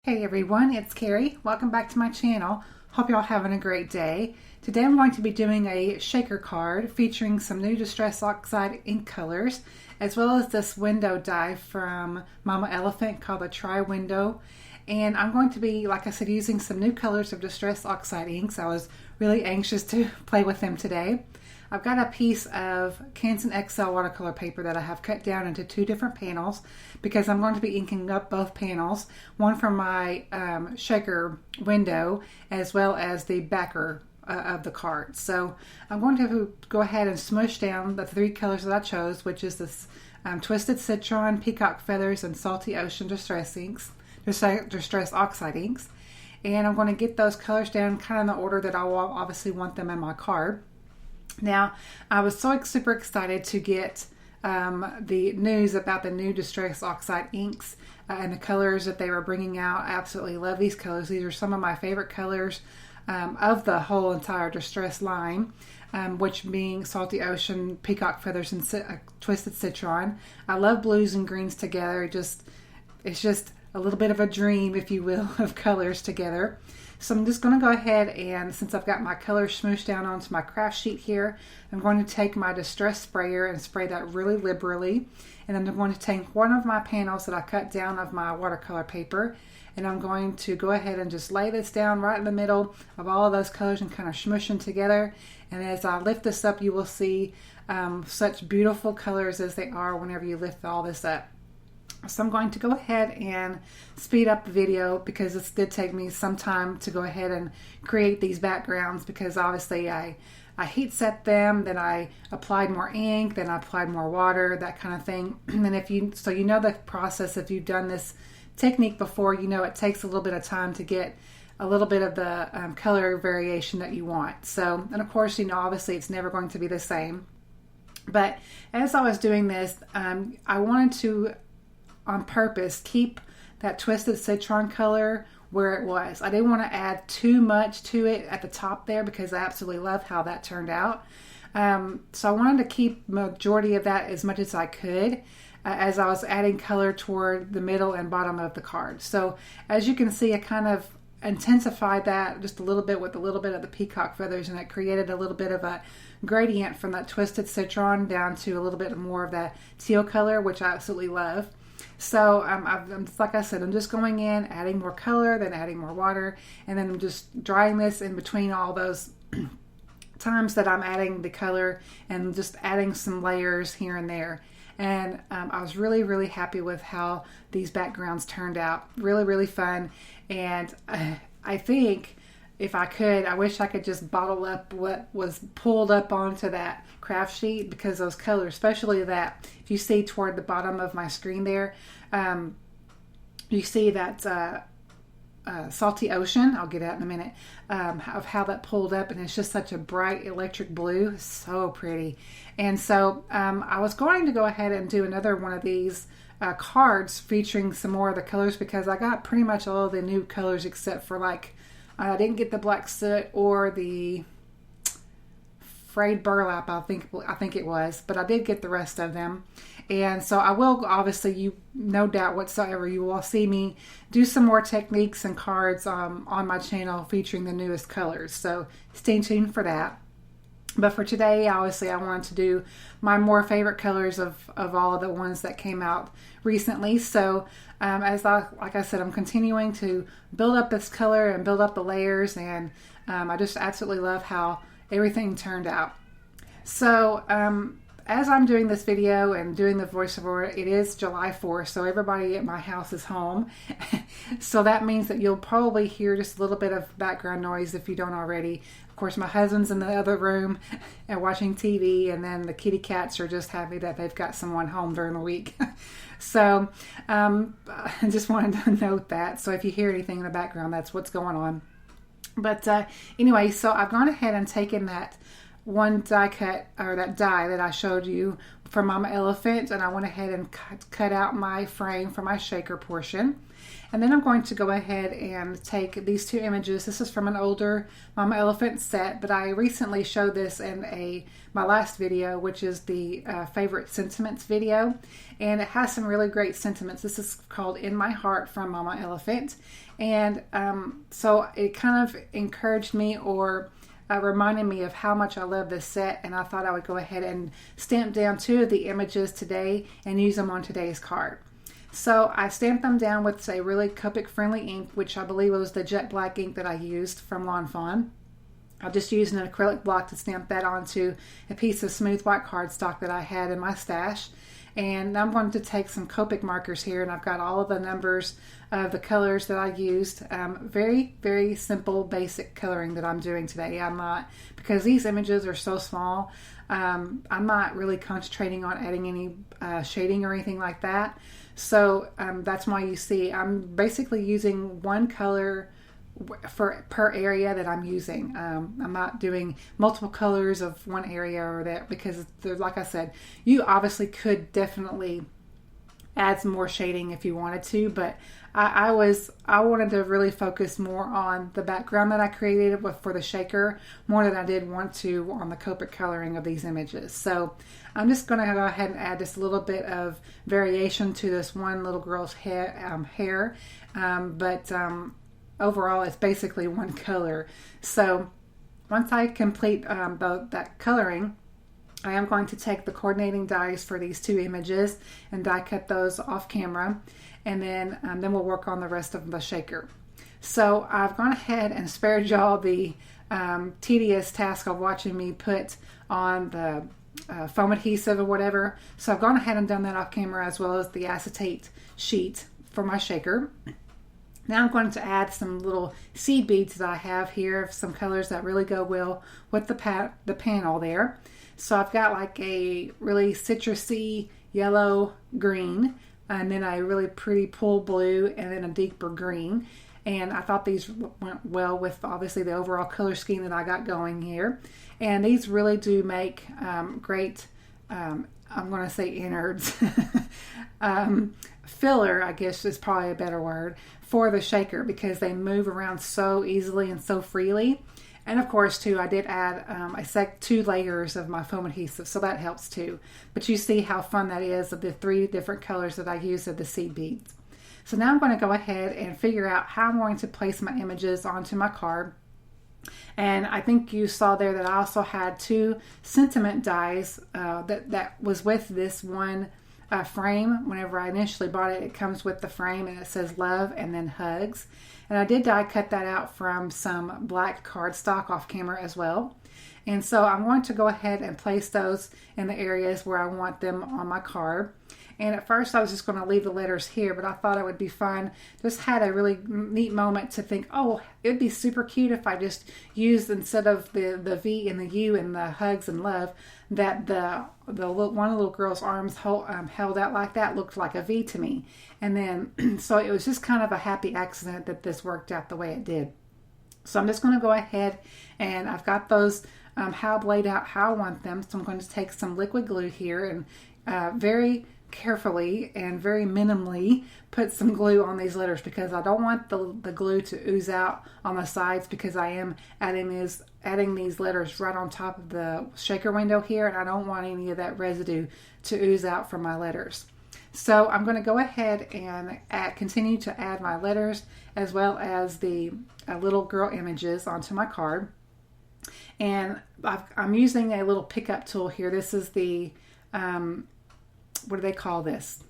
Hey everyone, it's Carrie. Welcome back to my channel. Hope y'all having a great day. Today I'm going to be doing a shaker card featuring some new Distress Oxide Ink colors, as well as this window die from Mama Elephant called the Tri Window. And I'm going to be, like I said, using some new colors of Distress Oxide inks. I was really anxious to play with them today. I've got a piece of Canson XL watercolor paper that I have cut down into two different panels because I'm going to be inking up both panels, one from my shaker window as well as the backer of the card. So I'm going to go ahead and smush down the three colors that I chose, which is this Twisted Citron, Peacock Feathers, and Salty Ocean Distress Oxide inks. And I'm going to get those colors down kind of in the order that I will obviously want them in my card. Now, I was super excited to get the news about the new Distress Oxide inks and the colors that they were bringing out. I absolutely love these colors. These are some of my favorite colors of the whole entire Distress line, which being Salty Ocean, Peacock Feathers, and Twisted Citron. I love blues and greens together. It's just a little bit of a dream, if you will, of colors together. So I'm just going to go ahead and, since I've got my colors smooshed down onto my craft sheet here, I'm going to take my Distress sprayer and spray that really liberally. And then I'm going to take one of my panels that I cut down of my watercolor paper, and I'm going to go ahead and just lay this down right in the middle of all of those colors and kind of smush them together. And as I lift this up, you will see such beautiful colors as they are whenever you lift all this up. So I'm going to go ahead and speed up the video because this did take me some time to go ahead and create these backgrounds, because obviously I heat set them, then I applied more ink, then I applied more water, that kind of thing. And then you know the process. If you've done this technique before, you know it takes a little bit of time to get a little bit of the color variation that you want. So, and of course, obviously it's never going to be the same. But as I was doing this, I wanted to, on purpose, keep that Twisted Citron color where it was. I didn't want to add too much to it at the top there because I absolutely love how that turned out. So I wanted to keep majority of that as much as I could as I was adding color toward the middle and bottom of the card. So as you can see, I kind of intensified that just a little bit with a little bit of the Peacock Feathers, and it created a little bit of a gradient from that Twisted Citron down to a little bit more of that teal color, which I absolutely love. So like I said, I'm just going in, adding more color, then adding more water, and then I'm just drying this in between all those times that I'm adding the color, and just adding some layers here and there. And I was really, really happy with how these backgrounds turned out. Really, really fun. And I think if I could, I wish I could just bottle up what was pulled up onto that craft sheet, because those colors, especially that, if you see toward the bottom of my screen there, you see that Salty Ocean, I'll get out in a minute, of how that pulled up, and it's just such a bright electric blue. So pretty. And so I was going to go ahead and do another one of these cards featuring some more of the colors, because I got pretty much all of the new colors except for, like, I didn't get the black soot or the frayed burlap, I think it was, but I did get the rest of them. And so I will, obviously, no doubt whatsoever, you will see me do some more techniques and cards on my channel featuring the newest colors. So stay tuned for that. But for today, obviously, I wanted to do my more favorite colors of all of the ones that came out recently. So like I said, I'm continuing to build up this color and build up the layers, and I just absolutely love how everything turned out. So as I'm doing this video and doing the voiceover, it is July 4th, so everybody at my house is home. So that means that you'll probably hear just a little bit of background noise if you don't already. Of course, my husband's in the other room and watching TV, and then the kitty cats are just happy that they've got someone home during the week. So I just wanted to note that. So if you hear anything in the background, that's what's going on. But anyway, so I've gone ahead and taken that one die cut, or that die that I showed you for Mama Elephant, and I went ahead and cut out my frame for my shaker portion. And then I'm going to go ahead and take these two images. This is from an older Mama Elephant set, but I recently showed this in my last video, which is the favorite sentiments video, and it has some really great sentiments. This is called In My Heart from Mama Elephant, and so it kind of encouraged me, or reminded me of how much I love this set, and I thought I would go ahead and stamp down two of the images today and use them on today's card. So I stamped them down with a really Copic friendly ink, which I believe was the jet black ink that I used from Lawn Fawn. I just used an acrylic block to stamp that onto a piece of smooth white cardstock that I had in my stash. And I'm going to take some Copic markers here, and I've got all of the numbers of the colors that I used. Very, very simple, basic coloring that I'm doing today. Because these images are so small, I'm not really concentrating on adding any shading or anything like that. So that's why you see I'm basically using one color per area that I'm using. I'm not doing multiple colors of one area or that, because like I said, you obviously could definitely add some more shading if you wanted to, but I wanted to really focus more on the background that I created for the shaker more than I did want to on the Copic coloring of these images. So I'm just going to go ahead and add just a little bit of variation to this one little girl's hair, but overall it's basically one color. So once I complete that coloring, I am going to take the coordinating dies for these two images and die cut those off camera, and then we'll work on the rest of the shaker. So I've gone ahead and spared y'all the tedious task of watching me put on the foam adhesive or whatever. So I've gone ahead and done that off camera, as well as the acetate sheet for my shaker. Now I'm going to add some little seed beads that I have here of some colors that really go well with the panel there. So I've got like a really citrusy yellow green, and then a really pretty pool blue, and then a deeper green. And I thought these went well with obviously the overall color scheme that I got going here. And these really do make great, I'm going to say innards, filler, I guess is probably a better word, for the shaker, because they move around so easily and so freely. And of course, too, I did add 2 layers of my foam adhesive, so that helps too. But you see how fun that is of the 3 different colors that I used of the seed beads. So now I'm going to go ahead and figure out how I'm going to place my images onto my card. And I think you saw there that I also had 2 sentiment dies that was with this one frame. Whenever I initially bought it, it comes with the frame and it says love and then hugs. And I did die cut that out from some black cardstock off camera as well. And so I'm going to go ahead and place those in the areas where I want them on my card. And at first I was just going to leave the letters here, but I thought it would be fun. Just had a really neat moment to think, oh, it'd be super cute if I just used, instead of the V and the U and the hugs and love, that one of the little girl's arms held out like that looked like a V to me. And then, so it was just kind of a happy accident that this worked out the way it did. So I'm just going to go ahead, and I've got those laid out how I want them. So I'm going to take some liquid glue here and very carefully and very minimally put some glue on these letters, because I don't want the glue to ooze out on the sides, because I am adding these letters right on top of the shaker window here, and I don't want any of that residue to ooze out from my letters. So I'm going to go ahead and continue to add my letters as well as the little girl images onto my card. And I'm using a little pickup tool here. This is the what do they call this?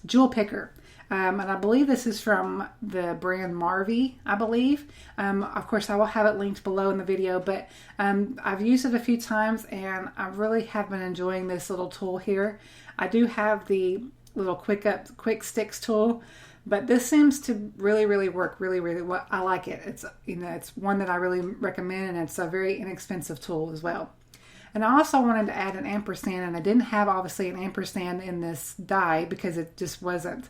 Jewel picker. And I believe this is from the brand Marvy, I believe. Of course, I will have it linked below in the video, but I've used it a few times, and I really have been enjoying this little tool here. I do have the little quick sticks tool, but this seems to really work really well. I like it. It's one that I really recommend, and it's a very inexpensive tool as well. And I also wanted to add an ampersand, and I didn't have obviously an ampersand in this die because it just wasn't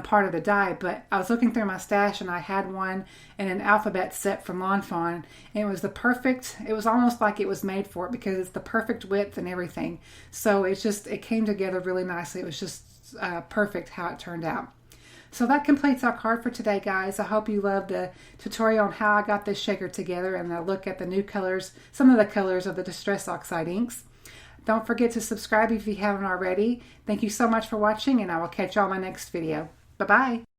part of the die, but I was looking through my stash and I had one in an alphabet set from Lawn Fawn, and it was the perfect, it was almost like it was made for it because it's the perfect width and everything. So it came together really nicely. It was just perfect how it turned out. So that completes our card for today, guys. I hope you loved the tutorial on how I got this shaker together and a look at the new colors, some of the colors of the Distress Oxide inks. Don't forget to subscribe if you haven't already. Thank you so much for watching, and I will catch you on my next video. Bye-bye.